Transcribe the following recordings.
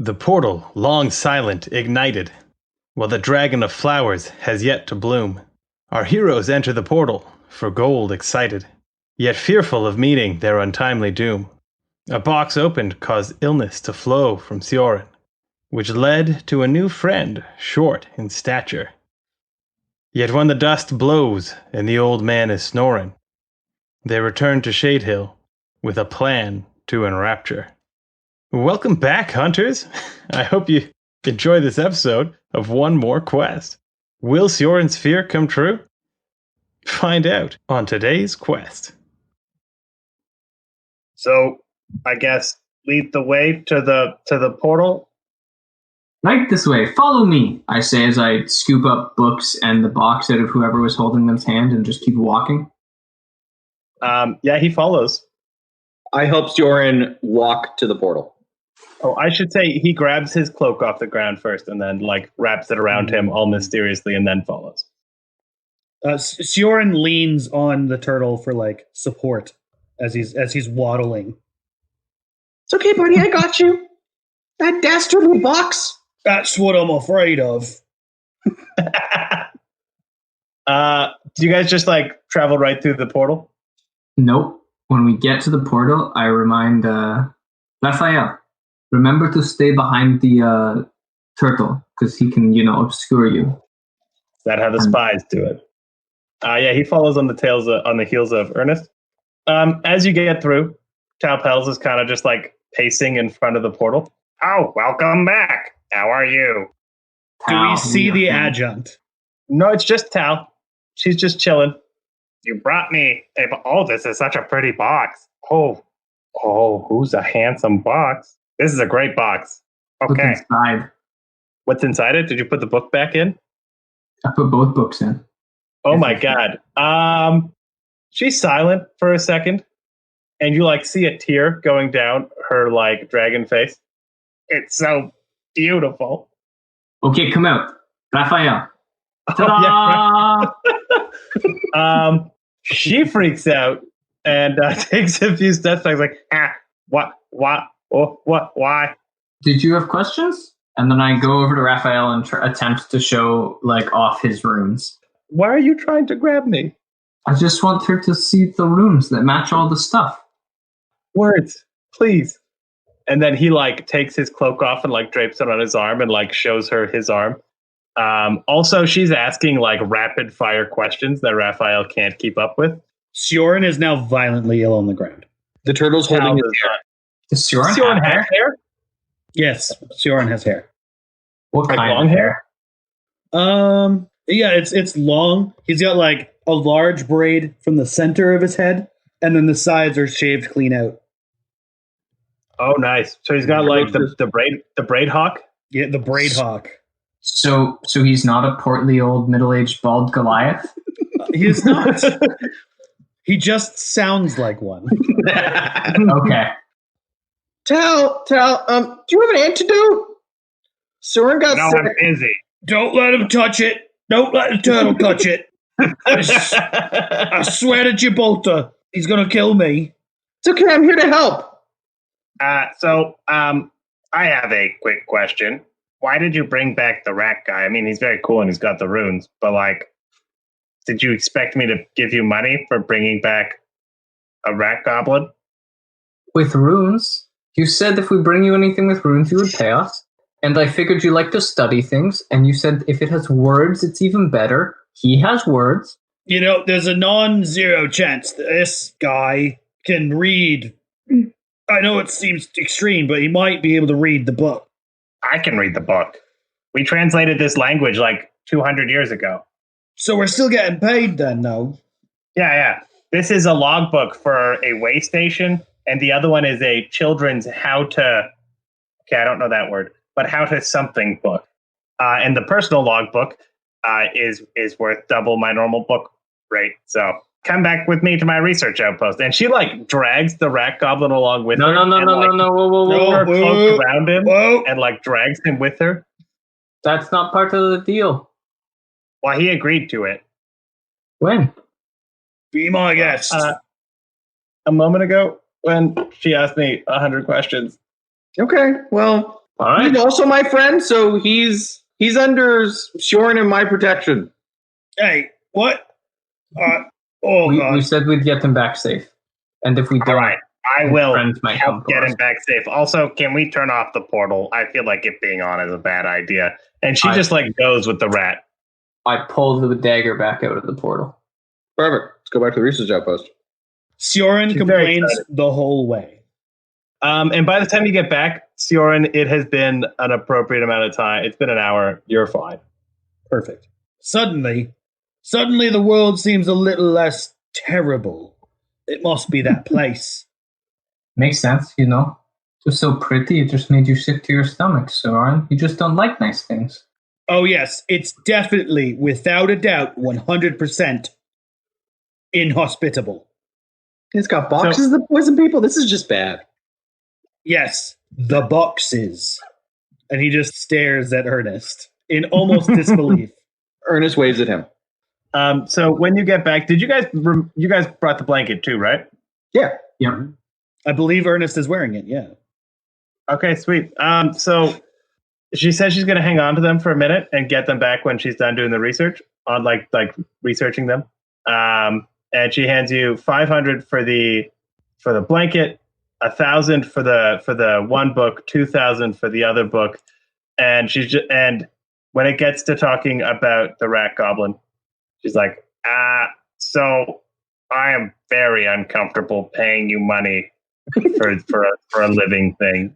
The portal, long silent, ignited, while the dragon of flowers has yet to bloom. Our heroes enter the portal, for gold excited, yet fearful of meeting their untimely doom. A box opened caused illness to flow from Sioran, which led to a new friend, short in stature. Yet when the dust blows and the old man is snoring, they return to Shadehill with a plan to enrapture. Welcome back, hunters. I hope you enjoy this episode of One More Quest. Will Sioran's fear come true? Find out on today's quest. So, I guess lead the way to the portal. Right this way, follow me, I say as I scoop up books and the box out of whoever was holding them's hand and just keep walking. Yeah, he follows. I help Sioran walk to the portal. Oh, I should say he grabs his cloak off the ground first and then wraps it around him all mysteriously and then follows. Sioran leans on the turtle for support as he's waddling. It's okay, buddy, I got you. That dastardly box. That's what I'm afraid of. Do you guys just travel right through the portal? Nope. When we get to the portal, I remind Raphael, remember to stay behind the turtle, because he can, obscure you. Is that how the spies do it? Yeah, he follows on the heels of Ernest. As you get through, Tal Petals is kind of just pacing in front of the portal. Oh, welcome back. How are you? Do we see the adjunct? No, it's just Tal. She's just chilling. You brought me this is such a pretty box. Oh, who's a handsome box? This is a great box. Okay. What's inside? What's inside it? Did you put the book back in? I put both books in. Oh my God. She's silent for a second, and you see a tear going down her dragon face. It's so beautiful. Okay, come out. Raphael. Ta-da! Yeah, right. She freaks out and takes a few steps back. What, why? Did you have questions? And then I go over to Raphael and attempt to show off his runes. Why are you trying to grab me? I just want her to see the runes that match all the stuff. Words, please. And then he takes his cloak off and drapes it on his arm and shows her his arm. Also, she's asking rapid fire questions that Raphael can't keep up with. Sioran is now violently ill on the ground. The turtle's holding his hair. Does Sioran have hair? Yes, Sioran has hair. What kind long of hair? Yeah, it's long. He's got a large braid from the center of his head, and then the sides are shaved clean out. Oh, nice. So he's got the braid hawk? Yeah, the braid hawk. So he's not a portly old middle-aged bald Goliath? He is not. He just sounds like one. Okay. Tal, do you have an antidote? Sioran got sick. I'm busy. Don't let him touch it. Don't let the turtle touch it. I swear to Gibraltar, he's going to kill me. It's okay, I'm here to help. I have a quick question. Why did you bring back the rat guy? I mean, he's very cool and he's got the runes, but did you expect me to give you money for bringing back a rat goblin? With runes? You said if we bring you anything with runes, you would pay us. And I figured you like to study things, and you said if it has words, it's even better. He has words. There's a non-zero chance that this guy can read. I know it seems extreme, but he might be able to read the book. I can read the book. We translated this language 200 years ago. So we're still getting paid then, though? Yeah. This is a logbook for a way station, and the other one is a children's how to... Okay, I don't know that word. But how to something book. And the personal logbook is worth double my normal book rate. So come back with me to my research outpost. And she drags the rat goblin along with her. No. Whoa. Her cloak around him and drags him with her. That's not part of the deal. Well, he agreed to it. When? Be my guest. A moment ago when she asked me 100 questions. Okay, well, All right. He's also my friend, so he's under Shorn and my protection. Hey, what? We said we'd get him back safe. And if we don't, All right, I will friends might help come for get us. him back safe. Also, can we turn off the portal? I feel like it being on is a bad idea. And she just goes with the rat. I pulled the dagger back out of the portal. Perfect. Let's go back to the research outpost. Sioran She's very complains excited. the whole way. And by the time you get back, Sioran, it has been an appropriate amount of time. It's been an hour. You're fine. Perfect. Suddenly the world seems a little less terrible. It must be that place. Makes sense, you know. It was so pretty, it just made you sick to your stomach, Soren. You just don't like nice things. Oh yes, it's definitely, without a doubt, 100% inhospitable. It's got boxes of poison people. This is just bad. Yes, the boxes. And he just stares at Ernest in almost disbelief. Ernest waves at him. So when you get back, did you guys brought the blanket too, right? Yeah. Yep. I believe Ernest is wearing it, yeah. Okay, sweet. So she says she's going to hang on to them for a minute and get them back when she's done doing the research on like researching them. And she hands you 500 for the blanket, 1,000 for the one book, 2,000 for the other book, and and when it gets to talking about the rat goblin, she's like, so I am very uncomfortable paying you money for a living thing.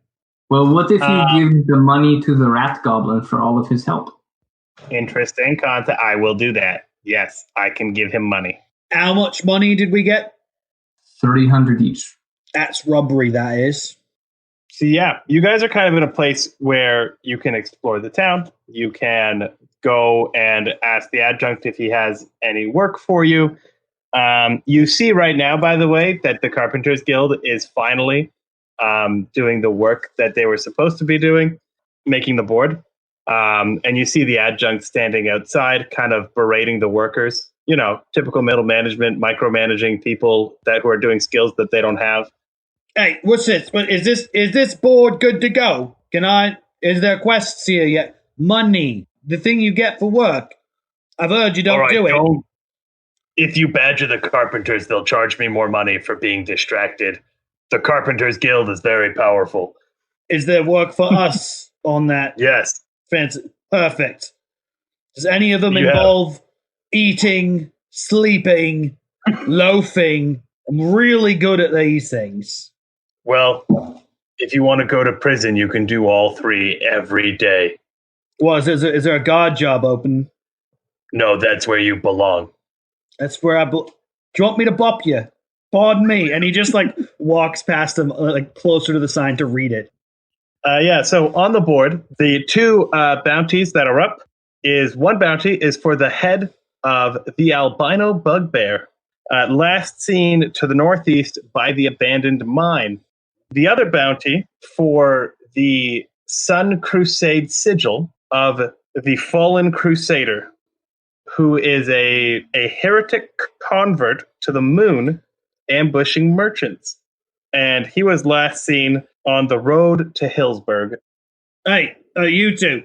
Well, what if you give the money to the rat goblin for all of his help? Interesting concept. I will do that. Yes, I can give him money. How much money did we get? 300 each. That's robbery, that is. So yeah, you guys are kind of in a place where you can explore the town. You can go and ask the adjunct if he has any work for you. You see right now, by the way, that the Carpenters Guild is finally doing the work that they were supposed to be doing, making the board. And you see the adjunct standing outside, kind of berating the workers. You know, typical middle management, micromanaging people who are doing skills that they don't have. Hey, what's this? Is this board good to go? Is there quests here yet? Money, the thing you get for work. I've heard you don't do it. If you badger the Carpenters, they'll charge me more money for being distracted. The Carpenters Guild is very powerful. Is there work for us on that? Yes. Fancy. Perfect. Does any of them involve eating, sleeping, loafing? I'm really good at these things. Well, if you want to go to prison, you can do all three every day. Well, is there a guard job open? No, that's where you belong. That's where do you want me to bop you? Pardon me. And he just walks past them closer to the sign to read it. Yeah, so on the board, the two bounties that are up is one bounty is for the head of the albino bugbear, last seen to the northeast by the abandoned mine. The other bounty for the Sun Crusade sigil of the fallen crusader, who is a heretic convert to the moon ambushing merchants. And he was last seen on the road to Hillsburg. Hey, you two.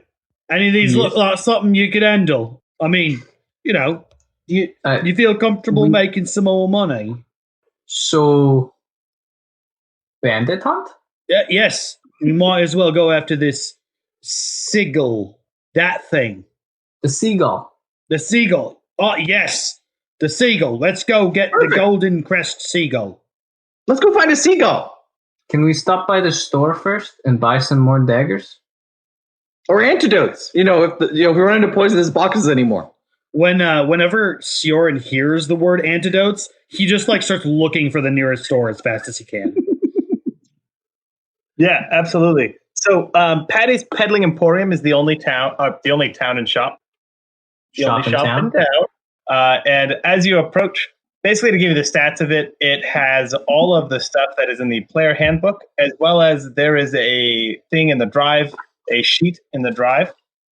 Any of these look like something you could handle? I mean, you know, you feel comfortable making some more money? So, bandit hunt? Yes. We might as well go after this sigil. That thing. The seagull. The seagull. Oh, yes. The seagull. Let's go get the golden crest seagull. Let's go find a seagull. Can we stop by the store first and buy some more daggers? Or antidotes. If we run into poisonous boxes anymore. Whenever Sioran hears the word antidotes, he just starts looking for the nearest store as fast as he can. Yeah, absolutely. So Patty's Peddling Emporium is the only town and shop. The only shop in town. And as you approach, basically to give you the stats of it, it has all of the stuff that is in the player handbook, as well as there is a thing in the drive, a sheet in the drive,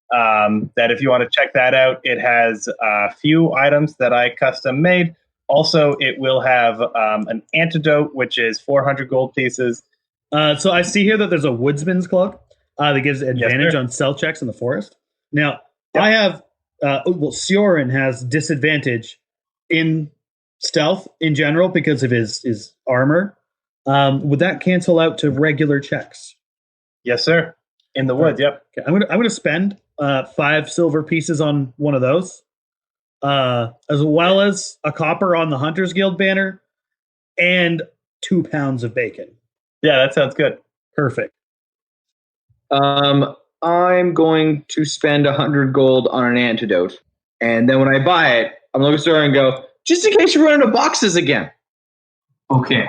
that if you want to check that out, it has a few items that I custom made. Also, it will have an antidote, which is 400 gold pieces. So I see here that there's a woodsman's cloak. that gives advantage on stealth checks in the forest. Now, I have, Sioran has disadvantage in stealth in general because of his armor. Would that cancel out to regular checks? Yes, sir. In the woods, yep. Okay, I'm gonna spend 5 silver pieces on one of those, as well as a copper on the Hunters Guild banner, and 2 pounds of bacon. Yeah, that sounds good. Perfect. I'm going to spend 100 gold on an antidote, and then when I buy it, I'm going to store and go, just in case you run out of boxes again. Okay.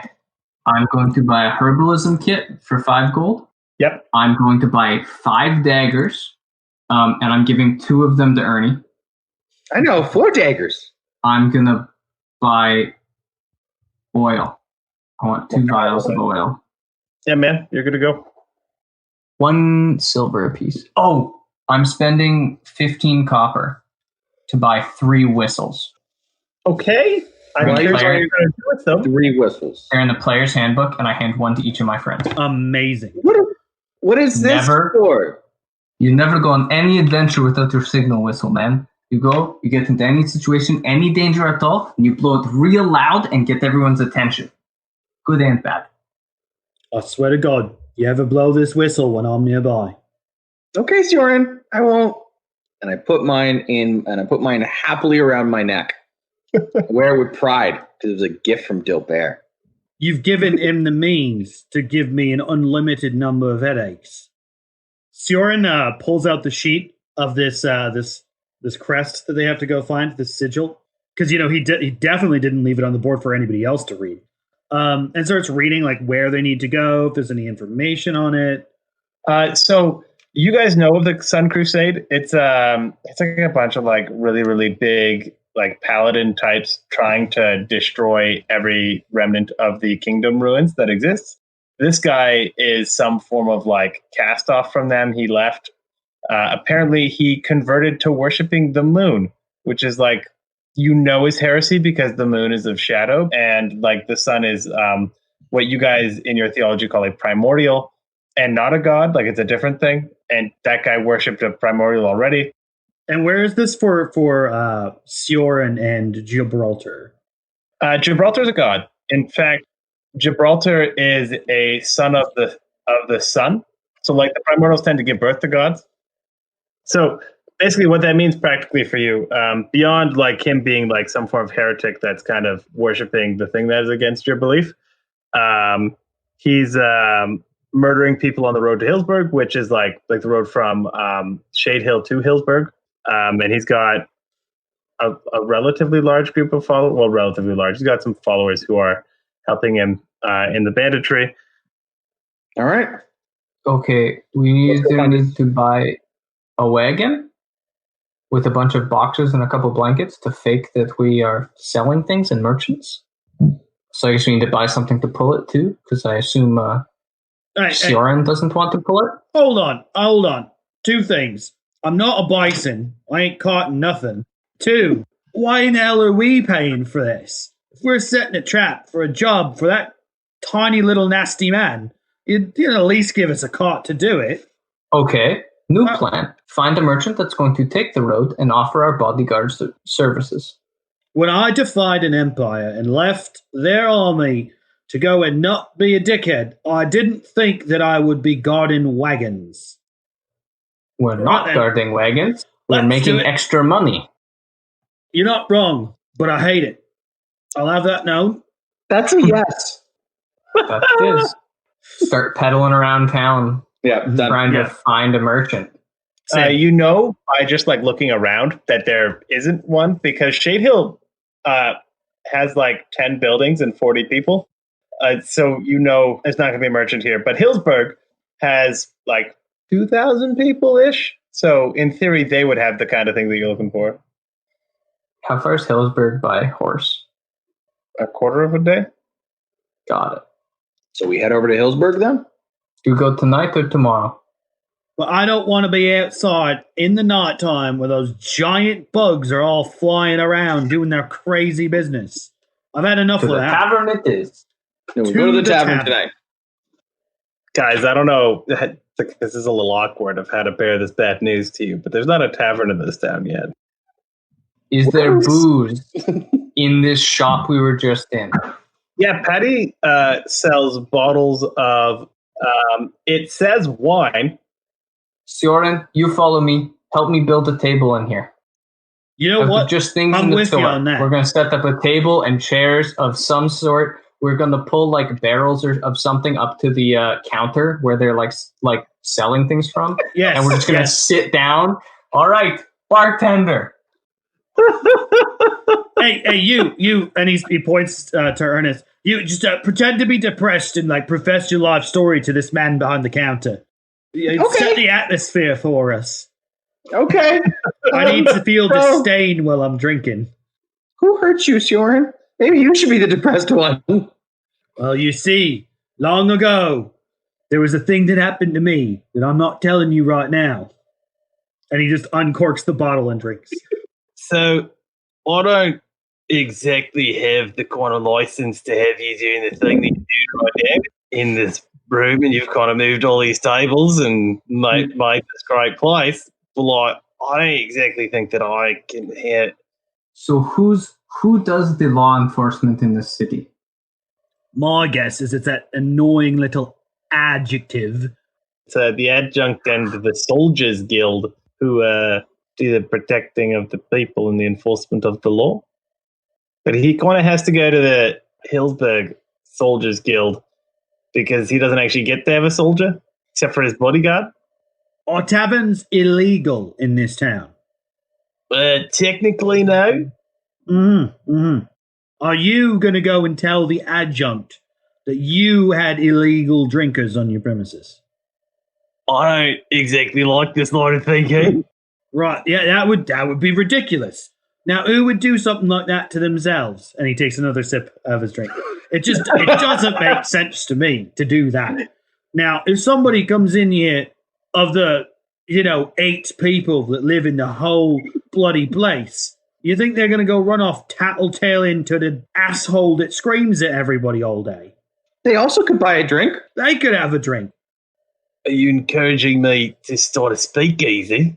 I'm going to buy a herbalism kit for 5 gold. Yep. I'm going to buy 5 daggers, and I'm giving 2 of them to Ernie. I know, 4 daggers. I'm going to buy oil. I want 2 vials of oil. Yeah, man, you're good to go. 1 silver apiece. Oh, I'm spending 15 copper to buy 3 whistles. Okay. I'm curious what you're going to do with them. 3 whistles. They're in the player's handbook, and I hand 1 to each of my friends. Amazing. What is this for? You never go on any adventure without your signal whistle, man. You go, you get into any situation, any danger at all, and you blow it real loud and get everyone's attention. Good and bad. I swear to God, you ever blow this whistle when I'm nearby? Okay, Sioran, I won't. And I put mine in, and I put mine happily around my neck. I wear it with pride because it was a gift from Dilbert. You've given him the means to give me an unlimited number of headaches. Sioran pulls out the sheet of this crest that they have to go find, this sigil, because he definitely didn't leave it on the board for anybody else to read. And starts reading like where they need to go, if there's any information on it. So you guys know of the Sun Crusade? It's like a bunch of like really, really big like paladin types trying to destroy every remnant of the kingdom ruins that exists. This guy is some form of like cast off from them. He left. Apparently he converted to worshiping the moon, which is like, is heresy because the moon is of shadow, and like the sun is what you guys in your theology call a primordial and not a god. Like it's a different thing. And that guy worshipped a primordial already. And where is this for Sioran and Gibraltar? Gibraltar is a god. In fact, Gibraltar is a son of the sun. So like the primordials tend to give birth to gods. So basically what that means practically for you, beyond like him being like some form of heretic that's kind of worshiping the thing that is against your belief, he's murdering people on the road to Hillsburg, which is like the road from Shade Hill to Hillsburg. And he's got a relatively large group of followers. Well, relatively large. He's got some followers who are helping him in the banditry. All right. Okay, we need to buy a wagon with a bunch of boxes and a couple blankets to fake that we are selling things and merchants. So I guess we need to buy something to pull it too, because I assume Sioran doesn't want to pull it. Hold on. 2 things. I'm not a bison. I ain't caught nothing. 2, why in the hell are we paying for this? If we're setting a trap for a job for that tiny little nasty man, you'd at least give us a cart to do it. Okay, new plan. Find a merchant that's going to take the road and offer our bodyguards services. When I defied an empire and left their army to go and not be a dickhead, I didn't think that I would be guarding wagons. We're not guarding wagons. We're making extra money. You're not wrong, but I hate it. I'll have that known. That's a yes. That is. Start pedaling around town. Yeah, trying to find a merchant. By just like looking around that there isn't one, because Shade Hill has like 10 buildings and 40 people. So there's not going to be a merchant here. But Hillsburg has like 2,000 people-ish. So in theory, they would have the kind of thing that you're looking for. How far is Hillsburg by horse? A quarter of a day. Got it. So we head over to Hillsburg then? Do you go tonight or tomorrow? But I don't want to be outside in the nighttime where those giant bugs are all flying around doing their crazy business. I've had enough of that. Tavern it is. No, we go to the tavern tonight. Guys, I don't know. Like, this is a little awkward of how to bear this bad news to you, but there's not a tavern in this town yet. Is there booze in this shop we were just in? Yeah, Patty sells bottles of, it says wine. Sioran, you follow me. Help me build a table in here. You know what? Just things I'm in the with you store. on that. We're going to set up a table and chairs of some sort. We're going to pull like barrels of something up to the counter where they're like selling things from. Yes, and we're just going to sit down. All right, bartender. hey, you, and he points to Ernest. You just pretend to be depressed and like profess your life story to this man behind the counter. Set the atmosphere for us. Okay. I need to feel disdain while I'm drinking. Who hurt you, Sioran? Maybe you should be the depressed one. Well, you see, long ago, there was a thing that happened to me that I'm not telling you right now. And he just uncorks the bottle and drinks. So, I don't exactly have the kind of license to have you doing the thing that you do right now in this room, and you've kind of moved all these tables and made this great place. But like, I don't exactly think that I can have. So who does the law enforcement in this city? My guess is it's that annoying little adjective. So the adjunct and the Soldiers Guild, who do the protecting of the people and the enforcement of the law. But he kind of has to go to the Hillsburg Soldiers Guild because he doesn't actually get to have a soldier except for his bodyguard. Are taverns illegal in this town? Technically, no. Are you going to go and tell the adjunct that you had illegal drinkers on your premises? I don't exactly like this line of thinking. Right, yeah, that would be ridiculous. Now, who would do something like that to themselves? And he takes another sip of his drink. It doesn't make sense to me to do that. Now, if somebody comes in here of the, 8 people that live in the whole bloody place, you think they're going to go run off tattletale into the asshole that screams at everybody all day? They also could buy a drink. They could have a drink. Are you encouraging me to start a speakeasy?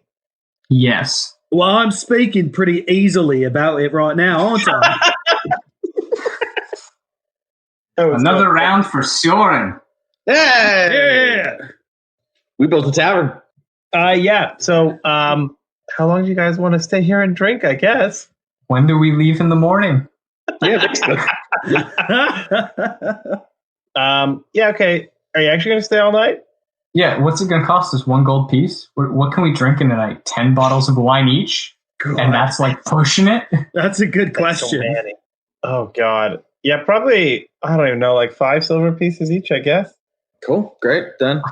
Yes. Well, I'm speaking pretty easily about it right now, aren't I? Another round for Sioran. Hey! Yeah. We built a tavern. Yeah. So, how long do you guys want to stay here and drink, I guess? When do we leave in the morning? Yeah, yeah, okay. Are you actually going to stay all night? Yeah, what's it going to cost us? 1 gold piece? What can we drink in a night? 10 bottles of wine each? God. And that's like pushing it? That's a good question. Oh, God. Yeah, probably, I don't even know, like 5 silver pieces each, I guess. Cool. Great. Done.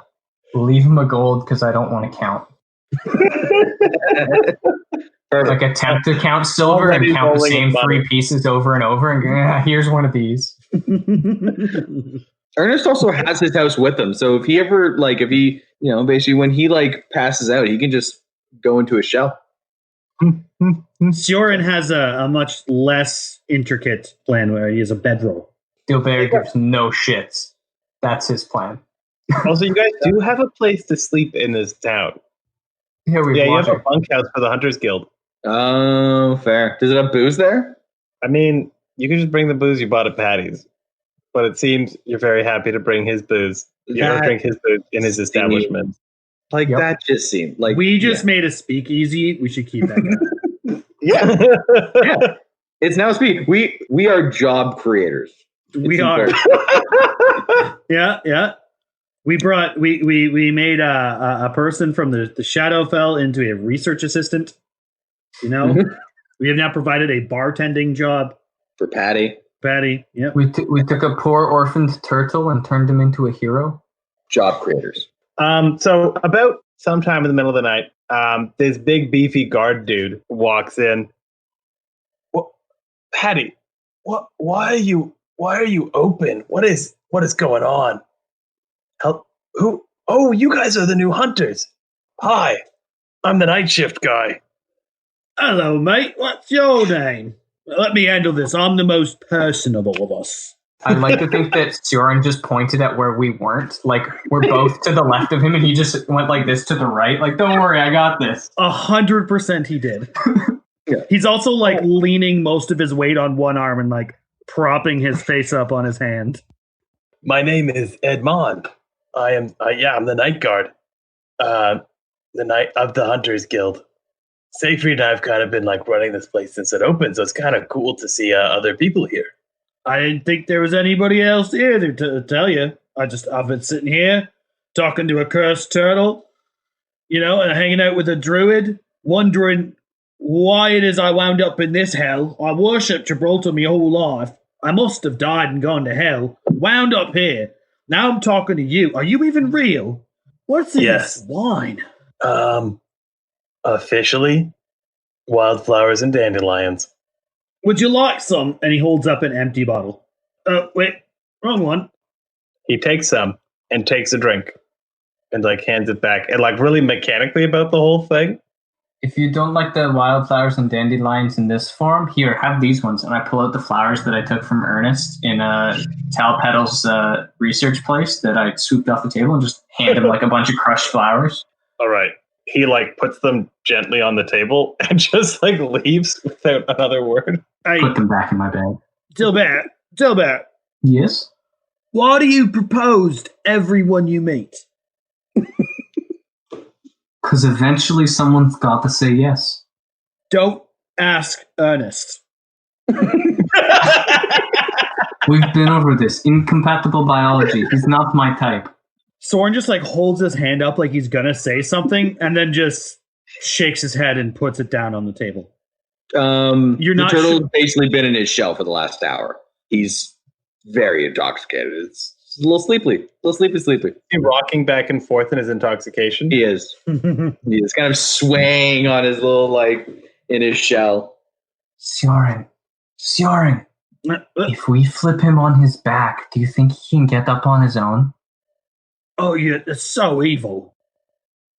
Leave him a gold because I don't want to count. Like attempt to count silver and count the same 3 pieces over and over and go, here's one of these. Ernest also has his house with him, so if he ever basically when he passes out, he can just go into a shell. Sioran has a much less intricate plan where he has a bedroll. Gilbert gives no shits. That's his plan. Also, you guys do have a place to sleep in this town. Yeah, you have a bunkhouse for the Hunters Guild. Oh, fair. Does it have booze there? I mean, you can just bring the booze you bought at Patty's. But it seems you're very happy to bring his booze. You don't drink his booze in his establishment. That just seemed like... We just made a speakeasy. We should keep that going. Yeah. It's now speak. We are job creators. We are. Yeah. We made a person from the Shadowfell into a research assistant. We have now provided a bartending job for Patty. Yeah. We took a poor orphaned turtle and turned him into a hero. Job creators. So about sometime in the middle of the night, this big beefy guard dude walks in. Well, Patty, why are you open? What is going on? Who? Oh, you guys are the new hunters. Hi, I'm the night shift guy. Hello, mate. What's your name? Let me handle this. I'm the most personable of us. I like to think that Sioran just pointed at where we weren't. Like, we're both to the left of him, and he just went like this to the right. Like, don't worry, I got this. 100% he did. Yeah. He's also like leaning most of his weight on one arm and like propping his face up on his hand. My name is Edmond. I'm the night guard. The night of the Hunters Guild. Seyfried and I've kind of been like running this place since it opened, so it's kind of cool to see other people here. I didn't think there was anybody else here to tell you. I've been sitting here talking to a cursed turtle, and hanging out with a druid, wondering why it is I wound up in this hell. I worshipped Gibraltar my whole life. I must have died and gone to hell. Wound up here. Now I'm talking to you. Are you even real? What's in this wine? Officially, wildflowers and dandelions. Would you like some? And he holds up an empty bottle. Wait, wrong one. He takes some and takes a drink and like hands it back and like really mechanically about the whole thing. If you don't like the wildflowers and dandelions in this form, here, have these ones. And I pull out the flowers that I took from Ernest in Tal Petals' research place that I swooped off the table and just hand him like a bunch of crushed flowers. All right. He like puts them gently on the table and just like leaves without another word. Put them back in my bag. Dilbert. Yes? Why do you propose to everyone you meet? Because eventually someone's got to say yes. Don't ask Ernest. We've been over this. Incompatible biology. He's not my type. Soren just like holds his hand up like he's gonna say something and then just shakes his head and puts it down on the table. The turtle's basically been in his shell for the last hour. He's very intoxicated. It's a little sleepy. He's rocking back and forth in his intoxication. He is. He is kind of swaying on his little, like, in his shell. Sioran. If we flip him on his back, do you think he can get up on his own? Oh, yeah, that's so evil.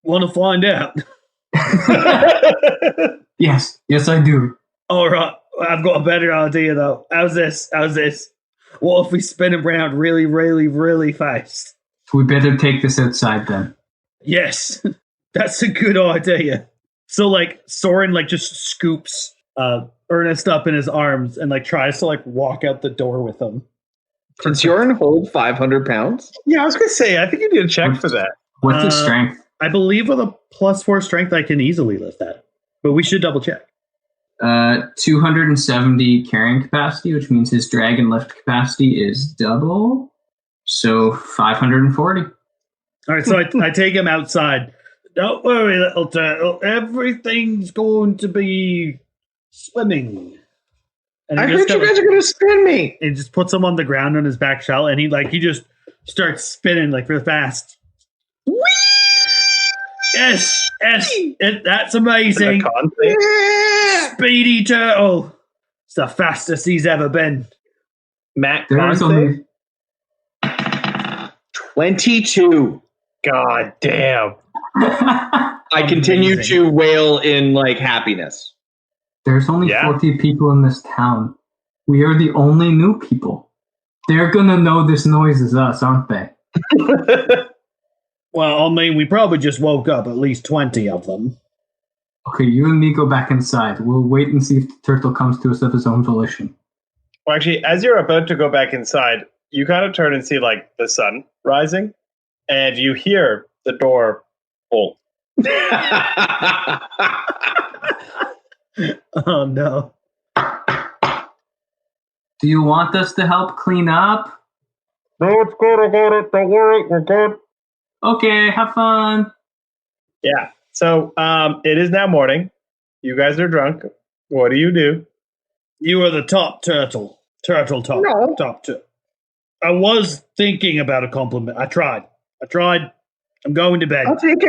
Want to find out? Yes, I do. All right, I've got a better idea, though. How's this? What if we spin him around really, really, really fast? We better take this outside, then. Yes, that's a good idea. So, like, Soren, like, just scoops Ernest up in his arms and, like, tries to, like, walk out the door with him. Can Sioran hold 500 pounds? Yeah, I was going to say, I think you need a check for that. What's his strength? I believe with a +4 strength, I can easily lift that. But we should double check. 270 carrying capacity, which means his dragon lift capacity is double. So 540. All right, so I take him outside. Don't worry, little turtle. Everything's going to be swimming. And I heard you guys are going to spin me. He just puts him on the ground on his back shell, and he just starts spinning like real fast. Whee! Yes, that's amazing. Yeah. Speedy turtle. It's the fastest he's ever been. Matt, There is only 22. God damn. I continue Amazing. to wail in like happiness. There's only 40 people in this town. We are the only new people. They're gonna know this noise is us, aren't they? Well, I mean, we probably just woke up at least 20 of them. Okay, you and me go back inside. We'll wait and see if the turtle comes to us of his own volition. Well, actually, as you're about to go back inside, you kind of turn and see like the sun rising, and you hear the door bolt. Oh, no. Do you want us to help clean up? No, it's good. I got it. Don't worry. We're good. Okay, have fun. Yeah. So it is now morning. You guys are drunk. What do? You are the top turtle. Turtle top. No. Top turtle. I was thinking about a compliment. I tried. I'm going to bed. I'll take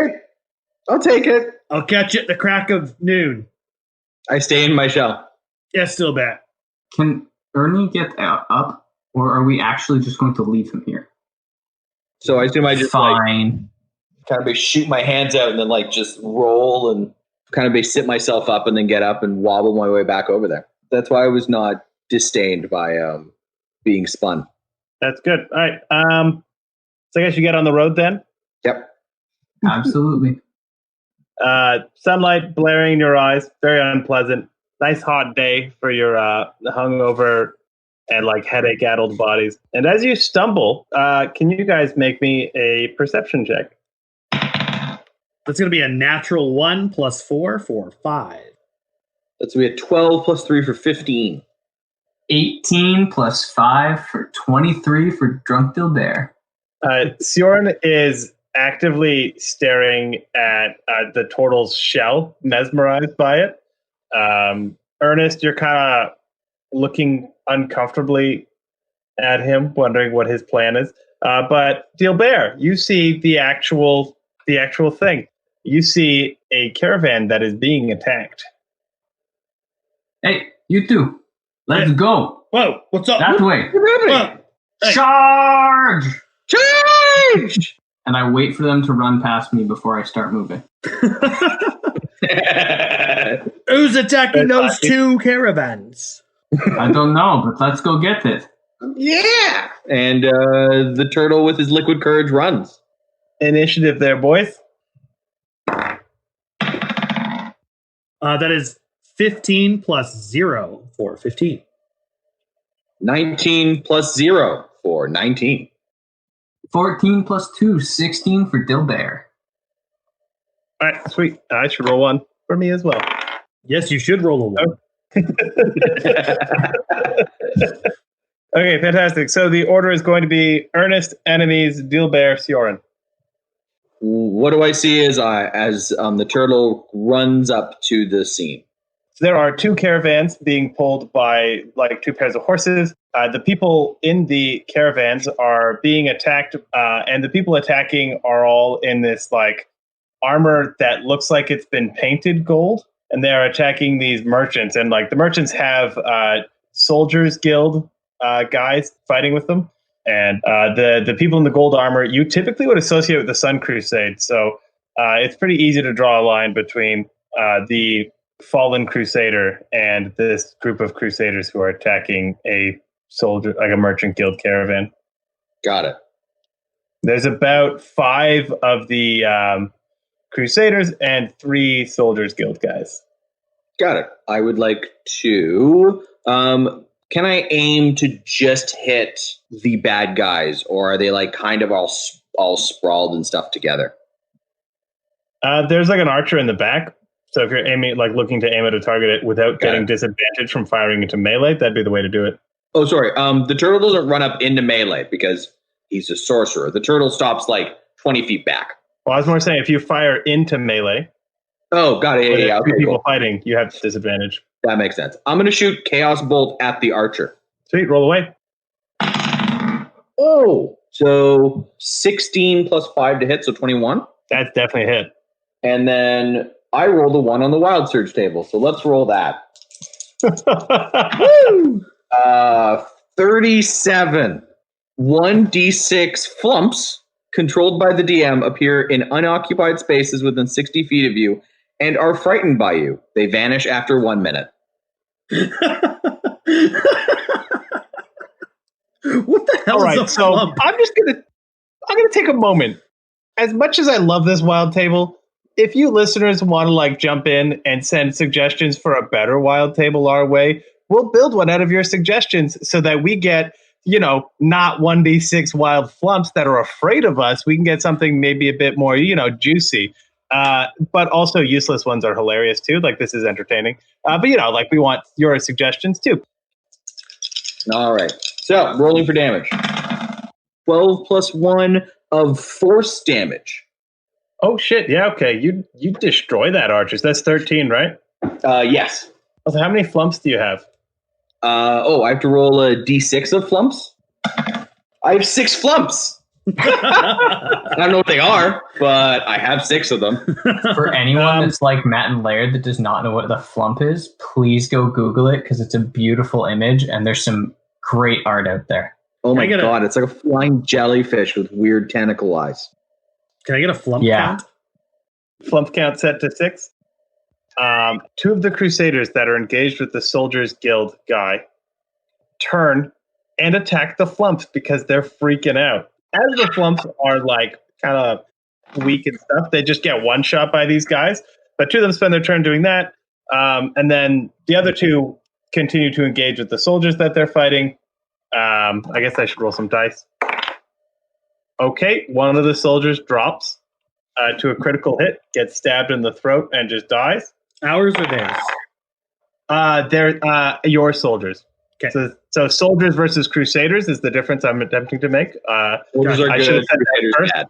it. I'll catch you at the crack of noon. I stay in my shell. Yes, still bad. Can Ernie get up, or are we actually just going to leave him here? So I assume I just Fine. kind of shoot my hands out and then like just roll and kind of sit myself up and then get up and wobble my way back over there. That's why I was not disdained by being spun. That's good. All right. So I guess you get on the road then. Yep. Absolutely. Sunlight blaring in your eyes, very unpleasant. Nice hot day for your hungover and like headache-addled bodies. And as you stumble, can you guys make me a perception check? That's going to be a natural 1 plus 4 for 5. That's going to be a 12 plus 3 for 15. 18 plus 5 for 23 for Drunk Dilbert. Sioran is actively staring at the turtle's shell, mesmerized by it. Ernest, you're kind of looking uncomfortably at him, wondering what his plan is. But Dilbert, you see the actual thing. You see a caravan that is being attacked. Hey, you two. Let's go. Whoa, what's up? That way. Whoa. Hey. Charge! Change! And I wait for them to run past me before I start moving. Who's attacking those two caravans? I don't know, but let's go get it. Yeah! And the turtle with his liquid courage runs. Initiative there, boys. That is 15 plus 0 for 15. 19 plus 0 for 19. 14 plus 2, 16 for Dilbert. All right, sweet. I should roll one for me as well. Yes, you should roll a 1. Okay, fantastic. So the order is going to be Ernest, enemies, Dilbert, Sioran. What do I see as the turtle runs up to the scene? So there are two caravans being pulled by like two pairs of horses. The people in the caravans are being attacked, and the people attacking are all in this like armor that looks like it's been painted gold, and they are attacking these merchants. And like the merchants have soldiers guild guys fighting with them, and the people in the gold armor you typically would associate with the Sun Crusade. So it's pretty easy to draw a line between the fallen crusader and this group of crusaders who are attacking a soldier, like a merchant guild caravan. Got it. There's about 5 of the crusaders and 3 soldiers guild guys. Got it. I would like to. Can I aim to just hit the bad guys, or are they like kind of all sprawled and stuff together? There's like an archer in the back. So if you're aiming, like looking to aim at a target it without getting disadvantage from firing into melee, that'd be the way to do it. Oh, sorry. The turtle doesn't run up into melee because he's a sorcerer. The turtle stops like 20 feet back. Well, I was more saying if you fire into melee. Oh, got it. Yeah. Okay, people cool. fighting, you have disadvantage. That makes sense. I'm going to shoot Chaos Bolt at the archer. Sweet, roll away. Oh, so 16 plus 5 to hit, so 21. That's definitely a hit. And then I rolled a 1 on the Wild Surge table, so let's roll that. 37. 1d6 flumps controlled by the DM appear in unoccupied spaces within 60 feet of you and are frightened by you. They vanish after 1 minute. What the hell All is right, a so flump? I'm gonna take a moment. As much as I love this wild table, if you listeners want to like jump in and send suggestions for a better wild table our way, we'll build one out of your suggestions so that we get, not 1d6 wild flumps that are afraid of us. We can get something maybe a bit more, juicy. But also useless ones are hilarious too. Like this is entertaining. But we want your suggestions too. All right. So, rolling for damage. 12 plus 1 of force damage. Oh shit! Yeah, okay. You destroy that archers. That's 13, right? Yes. So how many flumps do you have? I have to roll a d6 of flumps. I have 6 flumps. I don't know what they are, but I have 6 of them. For anyone that's like Matt and Laird that does not know what the flump is, please go Google it because it's a beautiful image and there's some great art out there. Oh my god, it's like a flying jellyfish with weird tentacle eyes. Can I get a flump count? Flump count set to 6. 2 of the crusaders that are engaged with the soldiers guild guy turn and attack the flumps because they're freaking out. As the flumps are like kind of weak and stuff, they just get one shot by these guys. But two of them spend their turn doing that. And then the other two continue to engage with the soldiers that they're fighting. I guess I should roll some dice. Okay, one of the soldiers drops to a critical hit, gets stabbed in the throat, and just dies. Ours or theirs? They're your soldiers. Okay. So soldiers versus crusaders is the difference I'm attempting to make. Soldiers are I should have good, said that crusaders first. bad.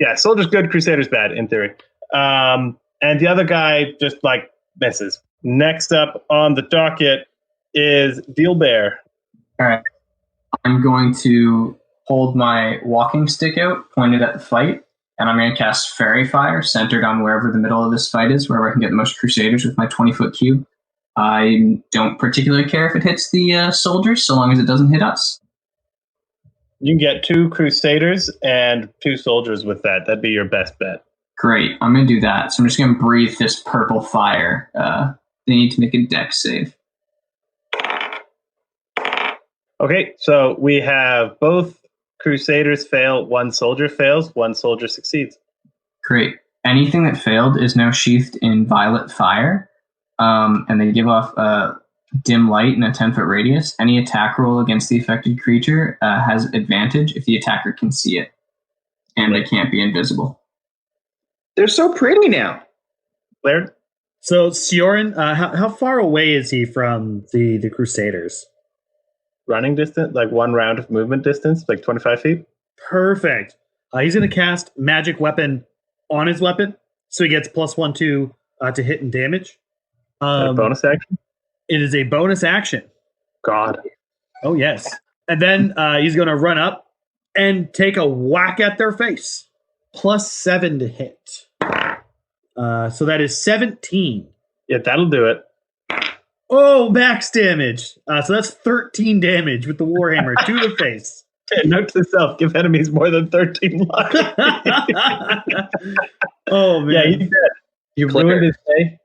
Yeah, soldiers good, crusaders bad, in theory. And the other guy just like misses. Next up on the docket is Deal Bear. All right. I'm going to hold my walking stick out, pointed at the fight, and I'm going to cast Fairy Fire, centered on wherever the middle of this fight is, wherever I can get the most crusaders with my 20-foot cube. I don't particularly care if it hits the soldiers, so long as it doesn't hit us. You can get 2 crusaders and 2 soldiers with that. That'd be your best bet. Great. I'm going to do that. So I'm just going to breathe this purple fire. They need to make a dex save. Okay, so we have both crusaders fail, 1 soldier fails, 1 soldier succeeds. Great. Anything that failed is now sheathed in violet fire, and they give off dim light in a 10-foot radius. Any attack roll against the affected creature has advantage if the attacker can see it, and they can't be invisible. They're so pretty now. Laird? So Sioran, how far away is he from the Crusaders? Running distance, like 1 round of movement distance, like 25 feet. Perfect. He's going to cast Magic Weapon on his weapon, so he gets +1/+2 to hit and damage. Bonus action? It is a bonus action. God. Oh, yes. And then he's going to run up and take a whack at their face. +7 to hit. So that is 17. Yeah, that'll do it. Oh, max damage. So that's 13 damage with the Warhammer to the face. Okay, note to self, give enemies more than 13 lives. Oh, man. Yeah, you did. You ruined his day.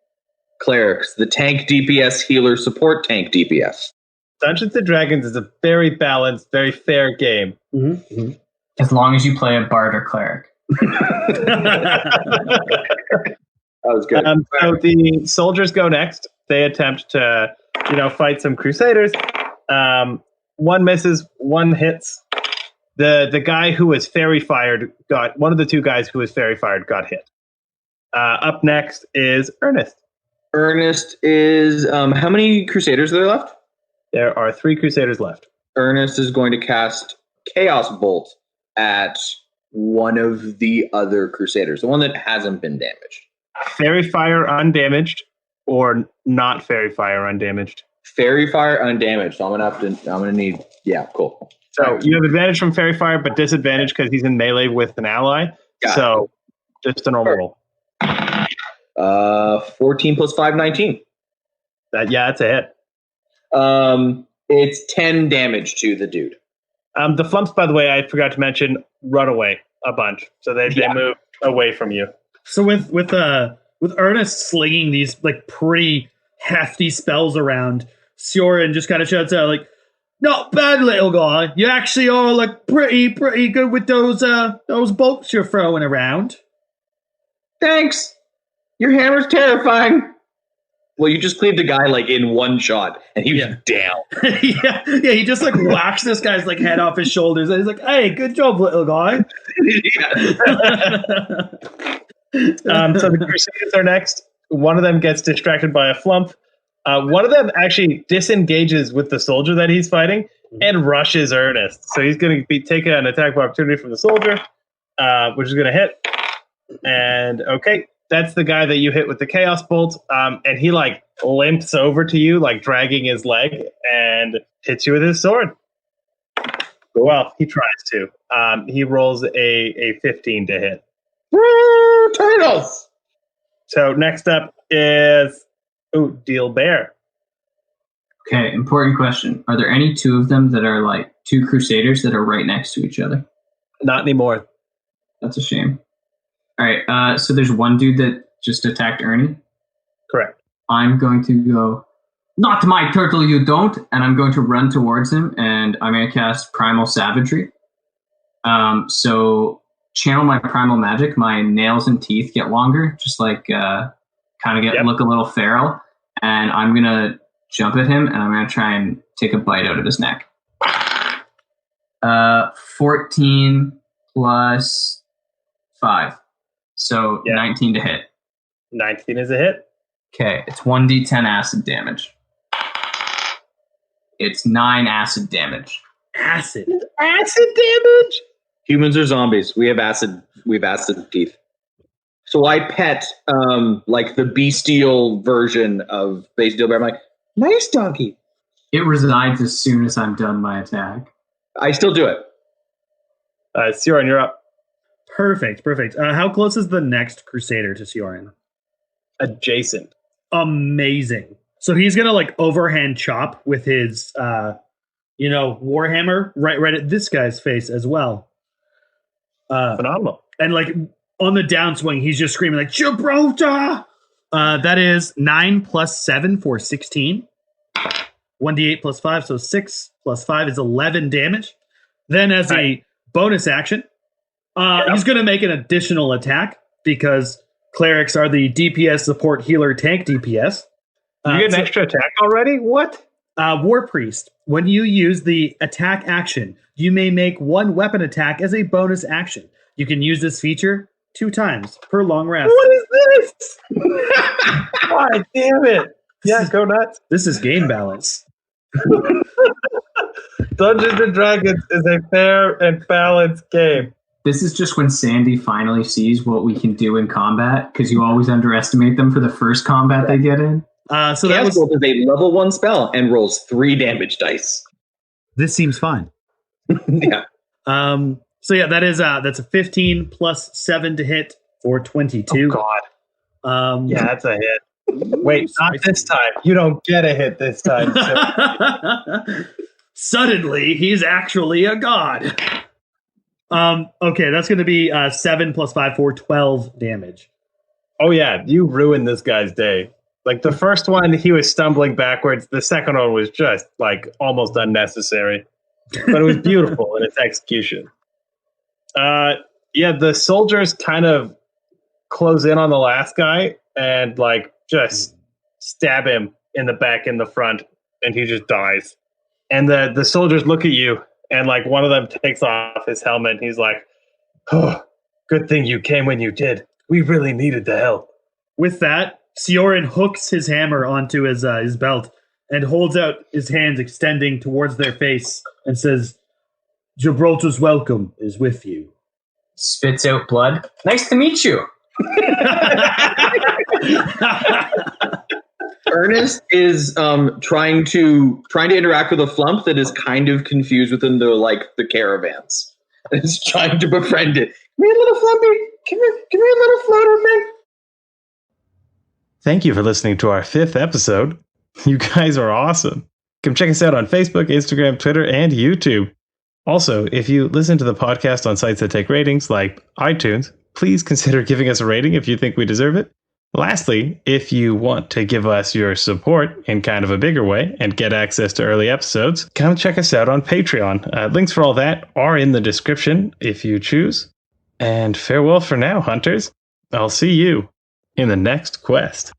Clerics, the tank DPS healer support tank DPS. Dungeons & Dragons is a very balanced, very fair game. Mm-hmm. As long as you play a bard or cleric. That was good. So the soldiers go next. They attempt to, fight some crusaders. 1 misses, 1 hits. The guy who was fairy fired one of the 2 guys who was fairy fired got hit. Up next is Ernest. Ernest is how many crusaders are there left? There are 3 crusaders left. Ernest is going to cast Chaos Bolt at one of the other crusaders, the one that hasn't been damaged. Fairy fire undamaged, or not fairy fire undamaged. Fairy fire undamaged. So I'm gonna need. Yeah, cool. So you have advantage from fairy fire, but disadvantage because he's in melee with an ally. So just a normal roll. 14 plus 5, 19. That's a hit. It's 10 damage to the dude. The flumps, by the way, I forgot to mention, run away a bunch, so they move away from you. So with Ernest slinging these like pretty hefty spells around, Sioran just kind of shouts out like, "Not bad, little guy. You actually are like pretty good with those bolts you're throwing around." Thanks. Your hammer's terrifying. Well, you just cleaved a guy like in 1 shot, and he was down. yeah, he just like whacks this guy's like head off his shoulders, and he's like, "Hey, good job, little guy." So the Crusaders are next. One of them gets distracted by a flump. One of them actually disengages with the soldier that he's fighting and rushes Ernest. So he's going to be taking an attack of opportunity from the soldier, which is going to hit. And okay, that's the guy that you hit with the Chaos Bolt. And he like limps over to you, like dragging his leg, and hits you with his sword. Well, he tries to. He rolls a 15 to hit. Woo, turtles! So next up is Deal Bear. Okay, important question. Are there any 2 of them that are like 2 crusaders that are right next to each other? Not anymore. That's a shame. All right, so there's one dude that just attacked Ernie. Correct. I'm going to go Not my turtle, you don't. And I'm going to run towards him, and I'm going to cast Primal Savagery. So channel my primal magic. My nails and teeth get longer, just like kind of look a little feral. And I'm going to jump at him, and I'm going to try and take a bite out of his neck. 14 plus 5. So 19 to hit. 19 is a hit. Okay, it's 1d10 acid damage. It's 9 acid damage. Acid. Acid damage? Humans are zombies. We have acid teeth. So I pet like the bestial version of Bestial Bear. I'm like, nice doggy. It resides as soon as I'm done my attack. I still do it. Sioran, you're up. Perfect. How close is the next Crusader to Sioran? Adjacent. Amazing. So he's gonna like overhand chop with his warhammer right at this guy's face as well. Phenomenal. And like on the downswing, he's just screaming like Gibraltar. That is 9 plus 7 for 16. 1d8 plus 5, so 6 plus 5 is 11 damage. Then as a bonus action, he's going to make an additional attack because clerics are the DPS support healer tank DPS. You get an extra attack already? What? War Priest. When you use the attack action, you may make one weapon attack as a bonus action. You can use this feature 2 times per long rest. What is this? God damn it. Yeah, go nuts. This is game balance. Dungeons and Dragons is a fair and balanced game. This is just when Sandy finally sees what we can do in combat, because you always underestimate them for the first combat they get in. So that was a level 1 spell and rolls 3 damage dice. This seems fine. Yeah. So yeah, that's a 15 plus 7 to hit for 22. Oh God. Yeah, that's a hit. Wait, not this time. You don't get a hit this time. So. Suddenly, he's actually a god. Okay, that's going to be 7 plus 5 for 12 damage. Oh yeah, you ruined this guy's day. Like the first one, he was stumbling backwards. The second one was just like almost unnecessary, but it was beautiful in its execution. The soldiers kind of close in on the last guy and like just stab him in the back and the front, and he just dies. And the soldiers look at you, and like one of them takes off his helmet, and he's like, "Oh, good thing you came when you did. We really needed the help." With that, Sioran hooks his hammer onto his belt and holds out his hands extending towards their face and says, "Gibraltar's welcome is with you." Spits out blood. Nice to meet you. Ernest is trying to interact with a flump that is kind of confused within the caravans. It's trying to befriend it. Come here, little flumpy. Come here, little floater thing. Thank you for listening to our 5th episode. You guys are awesome. Come check us out on Facebook, Instagram, Twitter, and YouTube. Also, if you listen to the podcast on sites that take ratings like iTunes, please consider giving us a rating if you think we deserve it. Lastly, if you want to give us your support in kind of a bigger way and get access to early episodes, come check us out on Patreon. Links for all that are in the description if you choose. And farewell for now, hunters. I'll see you in the next quest.